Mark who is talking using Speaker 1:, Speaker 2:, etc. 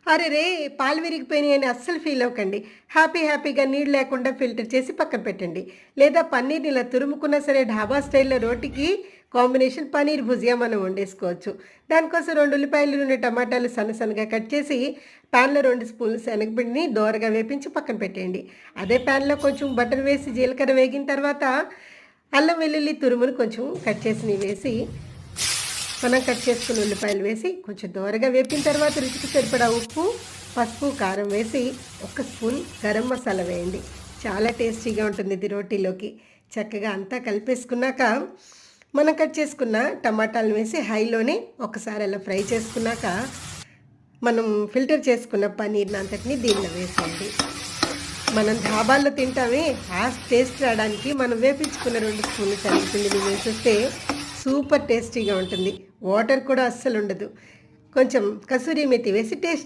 Speaker 1: అరెరే! పాలు విరిగిపోయినాయని అస్సలు ఫీల్ అవ్వకండి. హ్యాపీగా నీళ్ళు లేకుండా ఫిల్టర్ చేసి పక్కన పెట్టండి. లేదా పన్నీర్‌ని ఇలా తురుముకున్నా సరే ఢాబా స్టైల్‌లో రోటికి కాంబినేషన్ పన్నీర్ భుజియా మనం వండేసుకోవచ్చు. దానికోసం 2 ఉల్లిపాయలు, 2 టమాటాలు సన్నగా కట్ చేసి పాన్‌లో 2 స్పూన్లు శనగపిండిని దోరగా వేపించి పక్కన పెట్టేయండి. అదే పాన్‌లో కొంచెం బటర్ వేసి జీలకర్ర వేగిన తర్వాత అల్లం వెల్లుల్లి తురుమును కొంచెం కట్ చేసినవి వేసి మనం కట్ చేసుకున్న ఉల్లిపాయలు వేసి కొంచెం దోరగా వేపిన తర్వాత రుచికి సరిపడా ఉప్పు, పసుపు, కారం వేసి 1 స్పూన్ గరం మసాలా వేయండి. చాలా టేస్టీగా ఉంటుంది ఇది రోటీలోకి. చక్కగా అంతా కలిపేసుకున్నాక మనం కట్ చేసుకున్న టమాటాలను వేసి హైలోనే ఒకసారి అలా ఫ్రై చేసుకున్నాక మనం ఫిల్టర్ చేసుకున్న పన్నీర్ని అంతటిని దీనిలో వేసేయండి. మనం ధాబాల్లో తింటామే ఆ టేస్ట్ రావడానికి మనం వేపించుకున్న 2 స్పూన్లు శనగపిండిని వేసేస్తే సూపర్ టేస్టీగా ఉంటుంది. వాటర్ కూడా అస్సలు ఉండదు. కొంచెం కసూరి మెతి వేసి టేస్ట్